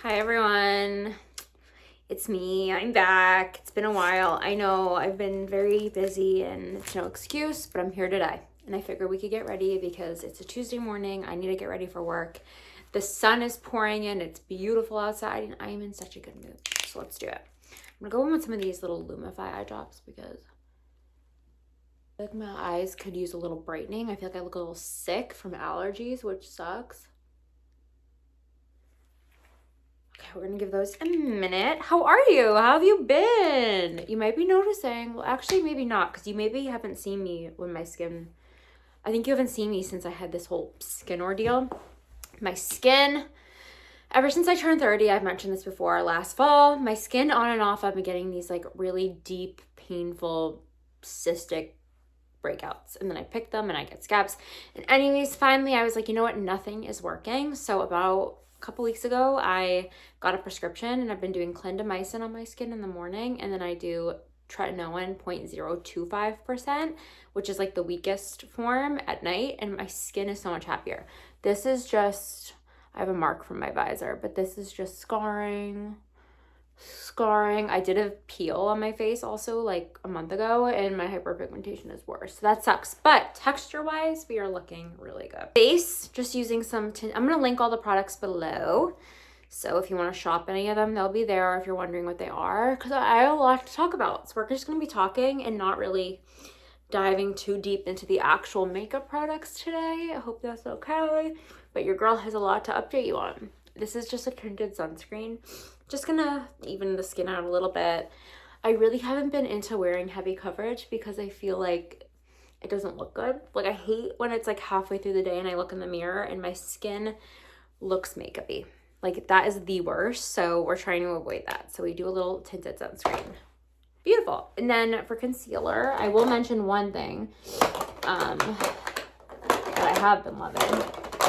Hi everyone, it's me. I'm back. It's been a while. I know I've been very busy and it's no excuse, but I'm here today. And I figured we could get ready because it's a Tuesday morning. I need to get ready for work. The sun is pouring in. It's beautiful outside and I am in such a good mood. So let's do it. I'm gonna go in with some of these little Lumify eye drops because I feel like my eyes could use a little brightening. I feel like I look a little sick from allergies, which sucks. Okay, we're gonna give those a minute. How are you? How have you been? You might be noticing, well, actually, maybe not, because you maybe haven't seen me when my skin, I think you haven't seen me since I had this whole skin ordeal. My skin, ever since I turned 30, I've mentioned this before, last fall, my skin on and off, I've been getting these like really deep, painful, cystic breakouts. And then I pick them and I get scabs. And anyways, finally, I was like, you know what? Nothing is working. So about a couple weeks ago, I got a prescription and I've been doing clindamycin on my skin in the morning. And then I do tretinoin 0.025%, which is like the weakest form at night. And my skin is so much happier. This is just, I have a mark from my visor, but this is just scarring. I did a peel on my face also like a month ago and my hyperpigmentation is worse. So that sucks. But texture wise, we are looking really good. Base, just using some tint. I'm going to link all the products below. So if you want to shop any of them, they'll be there if you're wondering what they are. Because I have a lot to talk about. So we're just going to be talking and not really diving too deep into the actual makeup products today. I hope that's okay. But your girl has a lot to update you on. This is just a tinted sunscreen. Just gonna even the skin out a little bit. I really haven't been into wearing heavy coverage because I feel like it doesn't look good. Like I hate when it's like halfway through the day and I look in the mirror and my skin looks makeupy. Like that is the worst. So we're trying to avoid that. So we do a little tinted sunscreen. Beautiful. And then for concealer, I will mention one thing that I have been loving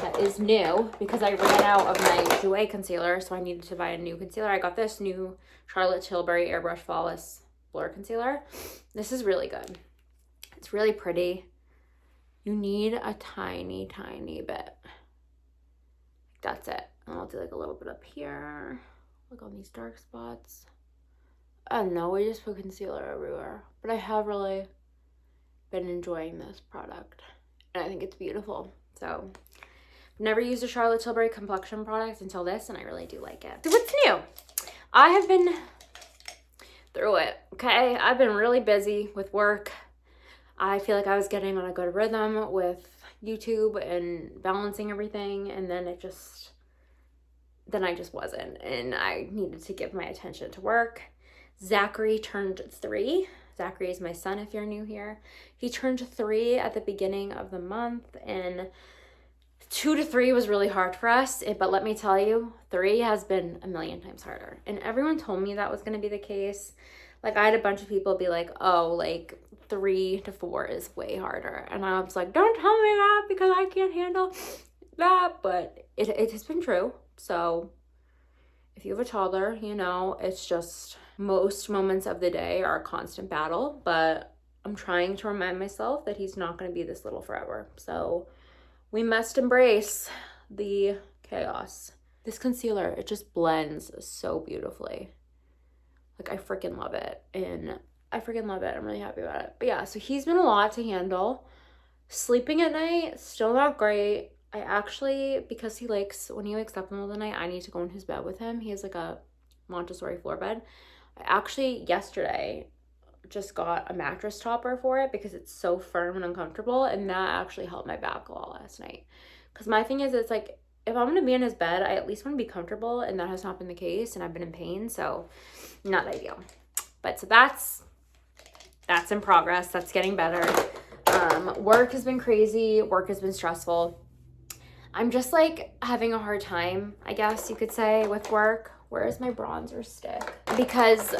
that is new because I ran out of my Jouer concealer, so I needed to buy a new concealer. I got this new Charlotte Tilbury Airbrush Flawless Blur Concealer. This is really good. It's really pretty. You need a tiny, tiny bit. That's it. And I'll do like a little bit up here, like on these dark spots. I don't know, we just put concealer everywhere. But I have really been enjoying this product. And I think it's beautiful. So never used a Charlotte Tilbury complexion product until this, and I really do like it. So what's new? I have been through it, okay? I've been really busy with work. I feel like I was getting on a good rhythm with YouTube and balancing everything, and then I just wasn't, and I needed to give my attention to work. Zachary turned 3. Zachary is my son if you're new here. He turned 3 at the beginning of the month, and 2 to 3 was really hard for us, but let me tell you, 3 has been a million times harder. And everyone told me that was going to be the case. Like I had a bunch of people be like, oh, like 3 to 4 is way harder. And I was like, don't tell me that because I can't handle that. But it has been true. So if you have a toddler, you know, it's just most moments of the day are a constant battle. But I'm trying to remind myself that he's not going to be this little forever. So we must embrace the chaos. This concealer, it just blends so beautifully. Like I freaking love it. And I freaking love it. I'm really happy about it. But yeah, so he's been a lot to handle. Sleeping at night, still not great. I actually, because he likes, when he wakes up in the middle of the night, I need to go in his bed with him. He has like a Montessori floor bed. I actually, yesterday, just got a mattress topper for it because it's so firm and uncomfortable, and that actually helped my back a lot last night. Because my thing is, it's like if I'm gonna be in his bed, I at least want to be comfortable, and that has not been the case, and I've been in pain, so not ideal. But so that's in progress. That's getting better. Work has been crazy. Work has been stressful. I'm just like having a hard time, I guess you could say, with work. Where is my bronzer stick? Because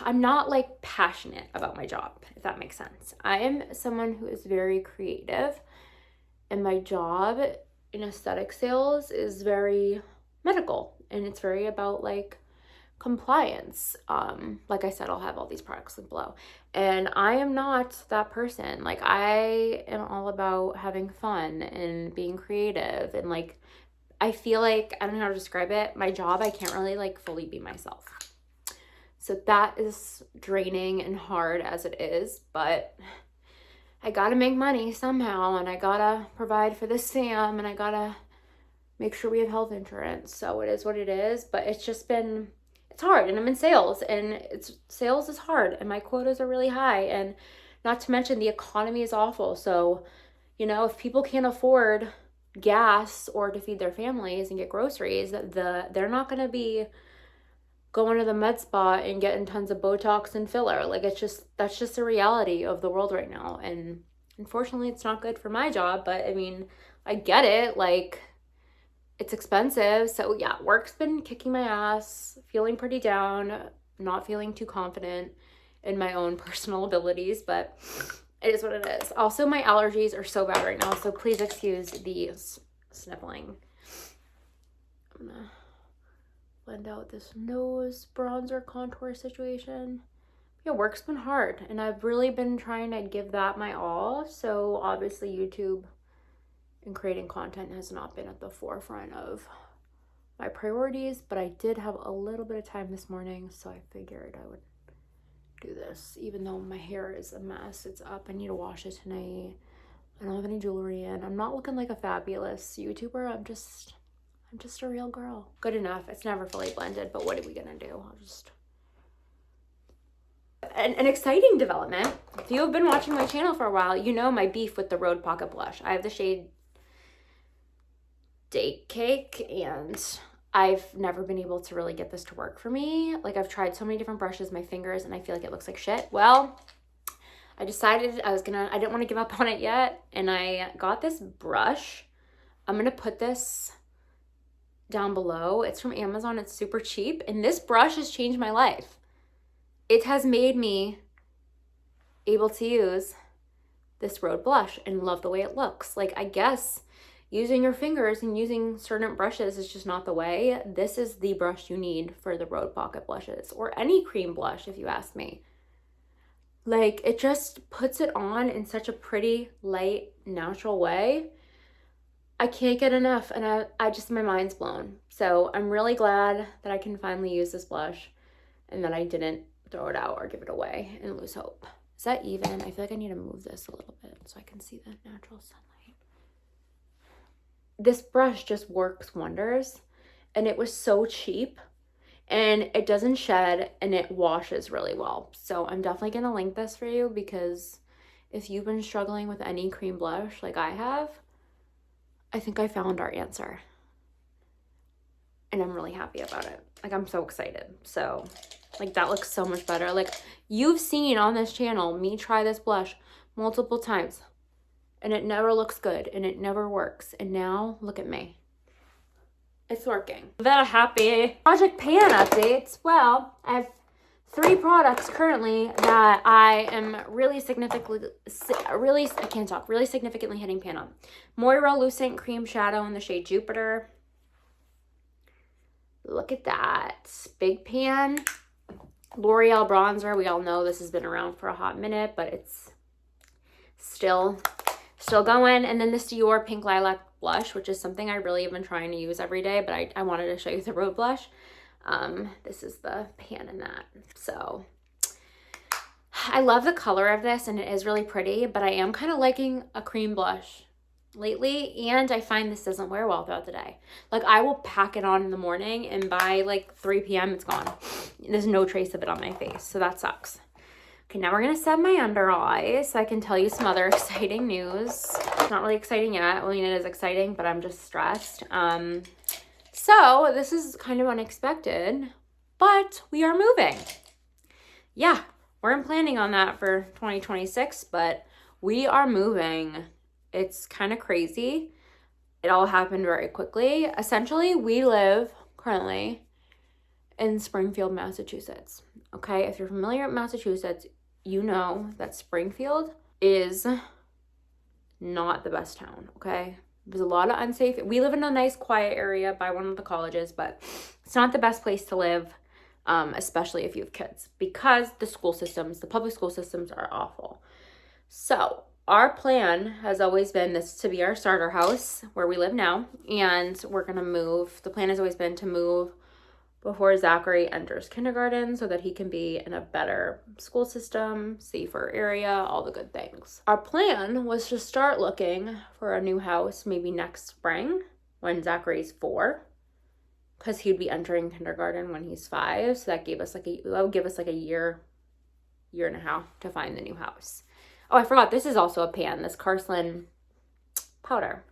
I'm not like passionate about my job, if that makes sense. I am someone who is very creative, and my job in aesthetic sales is very medical, and it's very about like compliance. Like I said, I'll have all these products linked below, and I am not that person. Like I am all about having fun and being creative and like I feel like, I don't know how to describe it. My job, I can't really like fully be myself. So that is draining and hard as it is, but I gotta make money somehow, and I gotta provide for this fam, and I gotta make sure we have health insurance. So it is what it is, but it's just been, it's hard, and I'm in sales, and sales is hard, and my quotas are really high, and not to mention the economy is awful. So, you know, if people can't afford gas or to feed their families and get groceries, they're not going to be going to the med spa and getting tons of Botox and filler. Like, that's just the reality of the world right now. And unfortunately, it's not good for my job, but I mean, I get it. Like, it's expensive. So yeah, work's been kicking my ass, feeling pretty down, not feeling too confident in my own personal abilities, but it is what it is. Also, my allergies are so bad right now, so please excuse the sniffling. I'm gonna blend out this nose bronzer contour situation. Yeah, work's been hard, and I've really been trying to give that my all. So obviously YouTube and creating content has not been at the forefront of my priorities, but I did have a little bit of time this morning, so I figured I would do this, even though my hair is a mess. It's up. I need to wash it tonight. I don't have any jewelry in. I'm not looking like a fabulous YouTuber. I'm just a real girl. Good enough. It's never fully blended, but what are we gonna do? I'll just... An exciting development. If you have been watching my channel for a while, you know my beef with the Rhode Pocket Blush. I have the shade Date Cake, and I've never been able to really get this to work for me. Like, I've tried so many different brushes, my fingers, and I feel like it looks like shit. Well, I decided I didn't want to give up on it yet, and I got this brush. I'm gonna put this down below. It's from Amazon. It's super cheap, and this brush has changed my life. It has made me able to use this Rhode blush and love the way it looks. Like, I guess using your fingers and using certain brushes is just not the way. This is the brush you need for the Rhode Pocket blushes, or any cream blush, if you ask me. Like, it just puts it on in such a pretty, light, natural way. I can't get enough, and I just, my mind's blown. So I'm really glad that I can finally use this blush and that I didn't throw it out or give it away and lose hope. Is that even? I feel like I need to move this a little bit so I can see the natural sunlight. This brush just works wonders, and it was so cheap, and it doesn't shed, and it washes really well. So I'm definitely going to link this for you, because if you've been struggling with any cream blush like I have, I think I found our answer, and I'm really happy about it. Like, I'm so excited. So, like, that looks so much better. Like, you've seen on this channel me try this blush multiple times, and it never looks good, and it never works. And now, look at me. It's working. Very happy. Project Pan updates. Well, I have 3 products currently that I am really significantly hitting pan on. Moira Lucent Cream Shadow in the shade Jupiter. Look at that. Big pan. L'Oreal bronzer. We all know this has been around for a hot minute, but it's still going. And then this Dior Pink Lilac blush, which is something I really have been trying to use every day, but I wanted to show you the Rhode blush. This is the pan in that. So I love the color of this, and it is really pretty, but I am kind of liking a cream blush lately, and I find this doesn't wear well throughout the day. Like, I will pack it on in the morning, and by like 3 p.m. it's gone. There's no trace of it on my face, so that sucks. Okay, now we're gonna set my under eyes so I can tell you some other exciting news. It's not really exciting yet. I mean, it is exciting, but I'm just stressed. So this is kind of unexpected, but we are moving. Yeah, weren't planning on that for 2026, but we are moving. It's kind of crazy. It all happened very quickly. Essentially, we live currently in Springfield, Massachusetts. Okay, if you're familiar with Massachusetts, you know that Springfield is not the best town, okay? There's a lot of unsafe. We live in a nice, quiet area by one of the colleges, but it's not the best place to live, especially if you have kids, because the public school systems are awful. So our plan has always been this to be our starter house where we live now. And we're going to move. The plan has always been to move before Zachary enters kindergarten so that he can be in a better school system, safer area, all the good things. Our plan was to start looking for a new house maybe next spring when Zachary's 4, because he'd be entering kindergarten when he's 5. So that would give us like a year and a half to find the new house. Oh, I forgot, this is also a pan, this Carslin powder.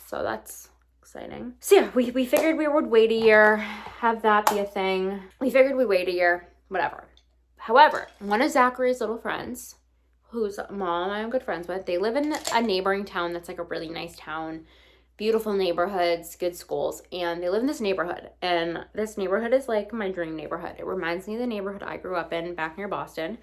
So that's exciting. So yeah, we figured we would wait a year, have that be a thing. We figured we'd wait a year, whatever. However, one of Zachary's little friends, whose mom I'm good friends with, they live in a neighboring town that's like a really nice town, beautiful neighborhoods, good schools, and they live in this neighborhood. And this neighborhood is like my dream neighborhood. It reminds me of the neighborhood I grew up in back near Boston.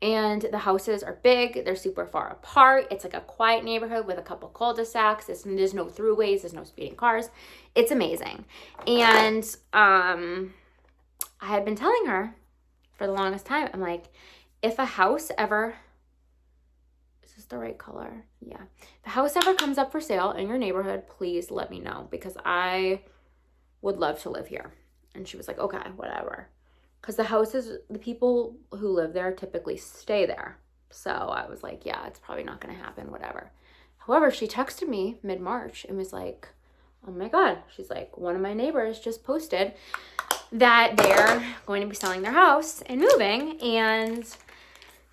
And the houses are big. They're super far apart. It's like a quiet neighborhood with a couple cul-de-sacs. There's no throughways. There's no speeding cars. It's amazing. And I had been telling her for the longest time, I'm like, if a house ever, is this the right color? Yeah. If a house ever comes up for sale in your neighborhood, please let me know because I would love to live here. And she was like, okay, whatever. Because the people who live there typically stay there. So I was like, yeah, it's probably not going to happen, whatever. However, she texted me mid-March and was like, oh my God. She's like, one of my neighbors just posted that they're going to be selling their house and moving. And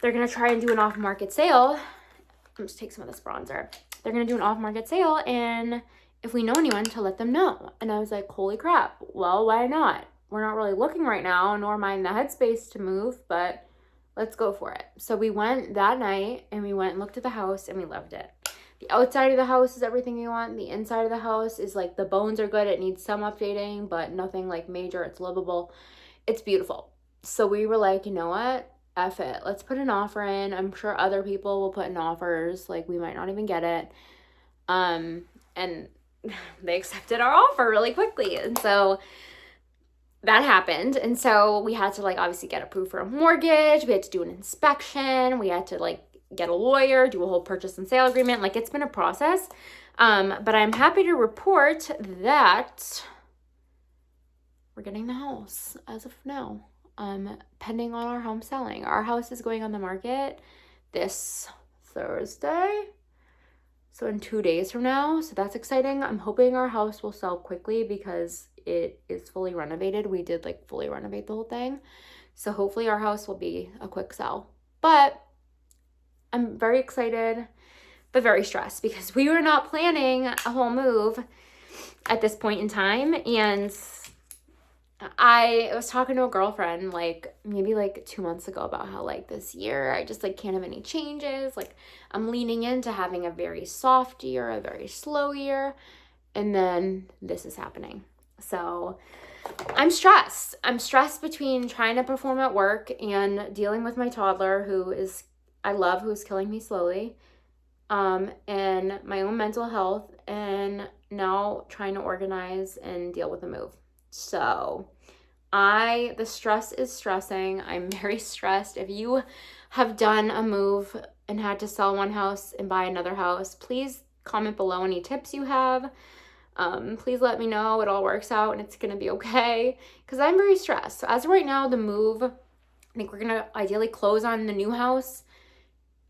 they're going to try and do an off-market sale. I'm just take some of this bronzer. They're going to do an off-market sale. And if we know anyone, to let them know. And I was like, holy crap. Well, why not? We're not really looking right now, nor am I in the headspace to move, but let's go for it. So we went that night and we went and looked at the house and we loved it. The outside of the house is everything you want. The inside of the house is like the bones are good. It needs some updating, but nothing like major. It's livable. It's beautiful. So we were like, you know what? F it. Let's put an offer in. I'm sure other people will put in offers. Like we might not even get it. And they accepted our offer really quickly. And so that happened. And so we had to like obviously get approved for a mortgage. We had to do an inspection. We had to like get a lawyer, do a whole purchase and sale agreement. Like it's been a process. But I'm happy to report that we're getting the house as of now. Pending on our home selling. Our house is going on the market this Thursday. So in 2 days from now. So that's exciting. I'm hoping our house will sell quickly because it is fully renovated. We did like fully renovate the whole thing. So hopefully our house will be a quick sell. But I'm very excited, but very stressed because we were not planning a whole move at this point in time. And I was talking to a girlfriend like maybe like 2 months ago about how like this year I just like can't have any changes. Like I'm leaning into having a very soft year, a very slow year. And then this is happening. So I'm stressed. I'm stressed between trying to perform at work and dealing with my toddler who is killing me slowly, and my own mental health, and now trying to organize and deal with the move. So the stress is stressing. I'm very stressed. If you have done a move and had to sell one house and buy another house, please comment below any tips you have. Please let me know it all works out and it's going to be okay because I'm very stressed. So as of right now, the move, I think we're going to ideally close on the new house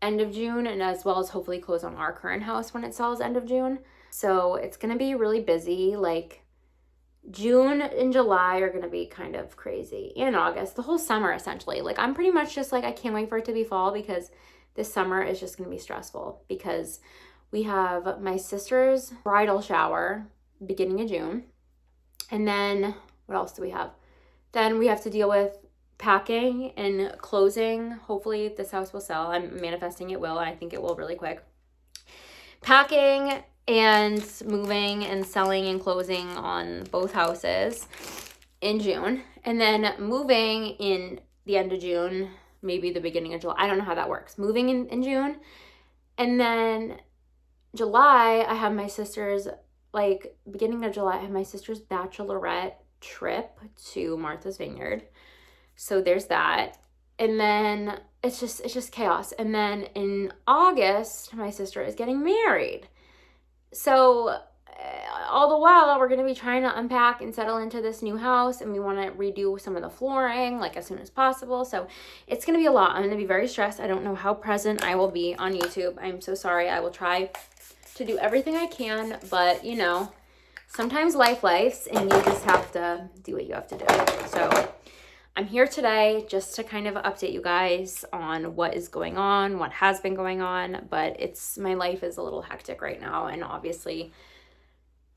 end of June, and as well as hopefully close on our current house when it sells end of June. So it's going to be really busy. Like June and July are going to be kind of crazy, and August, the whole summer essentially. Like I'm pretty much just like, I can't wait for it to be fall because this summer is just going to be stressful because we have my sister's bridal shower beginning of June. And then what else do we have? Then we have to deal with packing and closing. Hopefully this house will sell. I'm manifesting it will. I think it will really quick. Packing and moving and selling and closing on both houses in June. And then moving in the end of June, maybe the beginning of July. I don't know how that works. Moving in June. And then July, I have my sister's, like beginning of July, I have my sister's bachelorette trip to Martha's Vineyard. So there's that. And then it's just chaos. And then in August, my sister is getting married. So all the while, we're going to be trying to unpack and settle into this new house, and we want to redo some of the flooring like as soon as possible. So it's going to be a lot. I'm going to be very stressed. I don't know how present I will be on YouTube. I'm so sorry. I will try to do everything I can, but you know, sometimes life and you just have to do what you have to do. So I'm here today just to kind of update you guys on what is going on, what has been going on, but my life is a little hectic right now, and obviously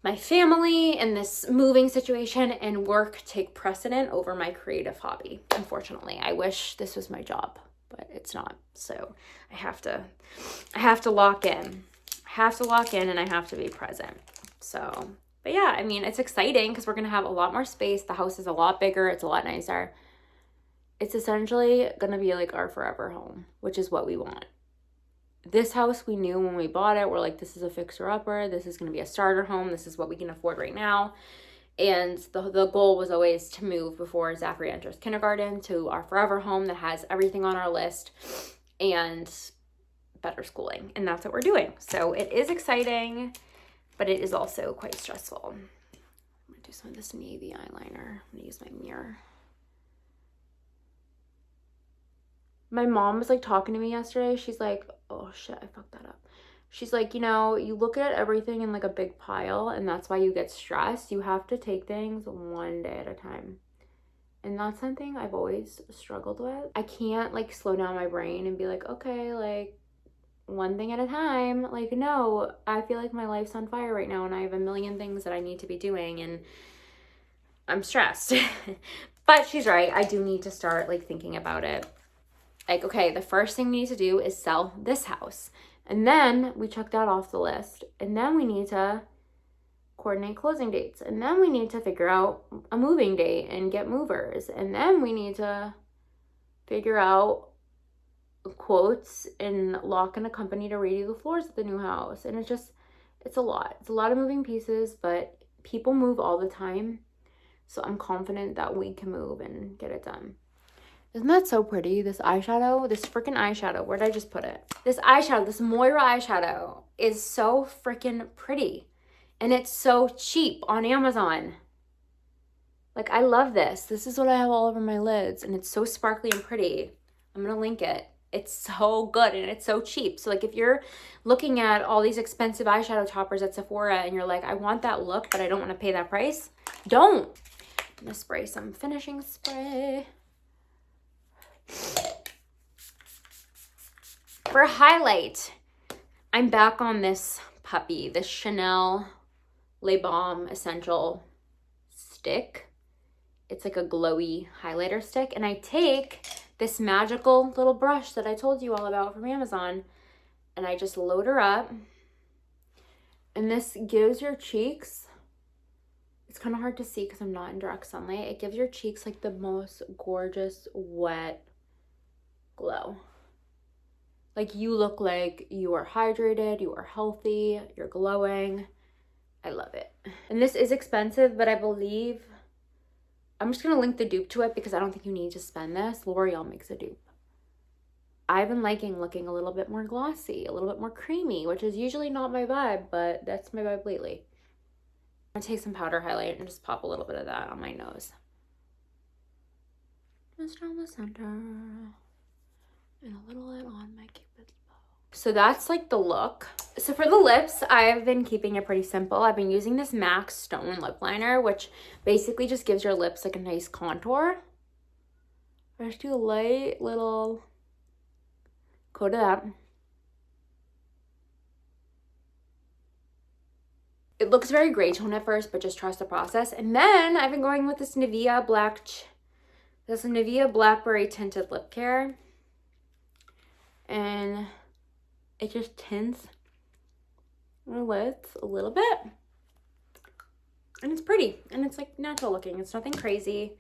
my family and this moving situation and work take precedent over my creative hobby. Unfortunately, I wish this was my job, but it's not. So I have to lock in. I have to lock in and I have to be present. So, but yeah, I mean, it's exciting because we're going to have a lot more space. The house is a lot bigger. It's a lot nicer. It's essentially going to be like our forever home, which is what we want. This house, we knew when we bought it, we're like, this is a fixer-upper. This is going to be a starter home. This is what we can afford right now. And the goal was always to move before Zachary enters kindergarten to our forever home that has everything on our list and better schooling. And that's what we're doing. So it is exciting, but it is also quite stressful. I'm going to do some of this navy eyeliner. I'm going to use my mirror. My mom was like talking to me yesterday. She's like, oh shit, I fucked that up. She's like, you know, you look at everything in like a big pile and that's why you get stressed. You have to take things one day at a time. And that's something I've always struggled with. I can't like slow down my brain and be like, okay, like one thing at a time. Like, no, I feel like my life's on fire right now and I have a million things that I need to be doing and I'm stressed. But she's right. I do need to start like thinking about it. Like, okay, the first thing we need to do is sell this house. And then we check that off the list. And then we need to coordinate closing dates. And then we need to figure out a moving date and get movers. And then we need to figure out quotes and lock in a company to redo the floors at the new house. And it's a lot. It's a lot of moving pieces, but people move all the time. So I'm confident that we can move and get it done. Isn't that so pretty? This eyeshadow, this freaking eyeshadow. Where'd I just put it? This eyeshadow, this Moira eyeshadow is so freaking pretty. And it's so cheap on Amazon. Like, I love this. This is what I have all over my lids. And it's so sparkly and pretty. I'm going to link it. It's so good and it's so cheap. So, like, if you're looking at all these expensive eyeshadow toppers at Sephora and you're like, I want that look, but I don't want to pay that price, don't. I'm going to spray some finishing spray. For a highlight, I'm back on this puppy, this Chanel Le Balm Essential stick. It's like a glowy highlighter stick. And I take this magical little brush that I told you all about from Amazon. And I just load her up. And this gives your cheeks, it's kind of hard to see because I'm not in direct sunlight. It gives your cheeks like the most gorgeous, wet glow. Like you look like you are hydrated, you are healthy, you're glowing. I love it. And this is expensive, but I believe, I'm just going to link the dupe to it because I don't think you need to spend this. L'Oreal makes a dupe. I've been liking looking a little bit more glossy, a little bit more creamy, which is usually not my vibe, but that's my vibe lately. I'm going to take some powder highlight and just pop a little bit of that on my nose. Just down the center. And a little bit on my cupid's bow. So that's like the look. So for the lips, I've been keeping it pretty simple. I've been using this MAC Stone lip liner, which basically just gives your lips like a nice contour. I just do a light little coat of that. It looks very gray tone at first, but just trust the process. And then I've been going with this Nivea Blackberry Tinted Lip Care. And it just tints my lids a little bit. And it's pretty. And it's like natural looking. It's nothing crazy.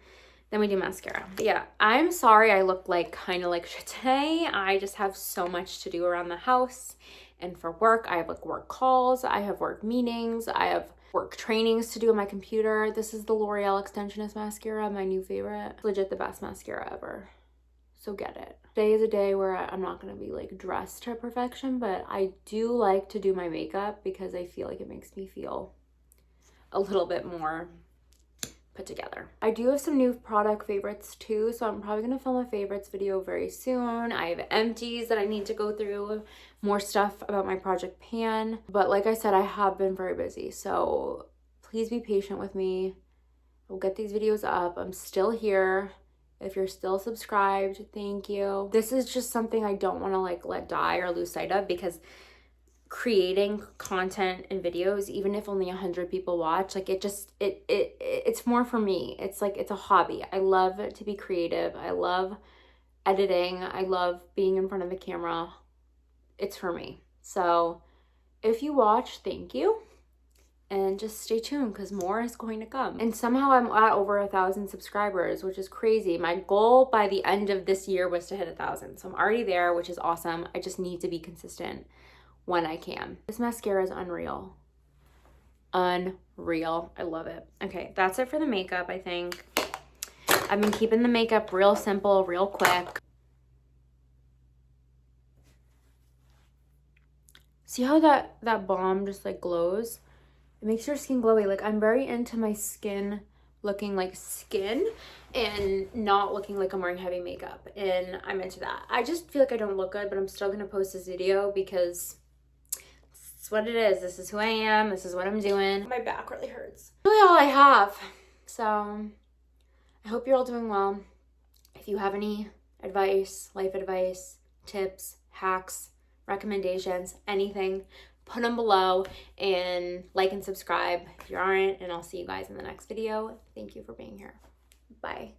Then we do mascara. But yeah, I'm sorry I look like kind of like shit today. I just have so much to do around the house and for work. I have like work calls. I have work meetings. I have work trainings to do on my computer. This is the L'Oreal Extensionist mascara, my new favorite. Legit the best mascara ever. so get it. Today is a day where I'm not gonna be like dressed to perfection, but I do like to do my makeup because I feel like it makes me feel a little bit more put together. I do have some new product favorites too, so I'm probably gonna film a favorites video very soon. I have empties that I need to go through, more stuff about my project pan, but like I said, I have been very busy, so please be patient with me. We'll get these videos up. I'm still here. If you're still subscribed, thank you. This is just something I don't want to like let die or lose sight of, because creating content and videos, even if only 100 people watch, like it's more for me. It's like, it's a hobby. I love to be creative. I love editing. I love being in front of a camera. It's for me. So if you watch, thank you. And just stay tuned because more is going to come. And somehow I'm at over 1,000 subscribers, which is crazy. My goal by the end of this year was to hit 1,000. So I'm already there, which is awesome. I just need to be consistent when I can. This mascara is unreal. Unreal. I love it. Okay, that's it for the makeup, I think. I've been keeping the makeup real simple, real quick. See how that balm just like glows? It makes your skin glowy. Like, I'm very into my skin looking like skin and not looking like I'm wearing heavy makeup. And I'm into that. I just feel like I don't look good, but I'm still going to post this video because it's what it is. This is who I am. This is what I'm doing. My back really hurts. Really all I have. So I hope you're all doing well. If you have any advice, life advice, tips, hacks, recommendations, anything, put them below, and like and subscribe if you aren't, and I'll see you guys in the next video. Thank you for being here. Bye.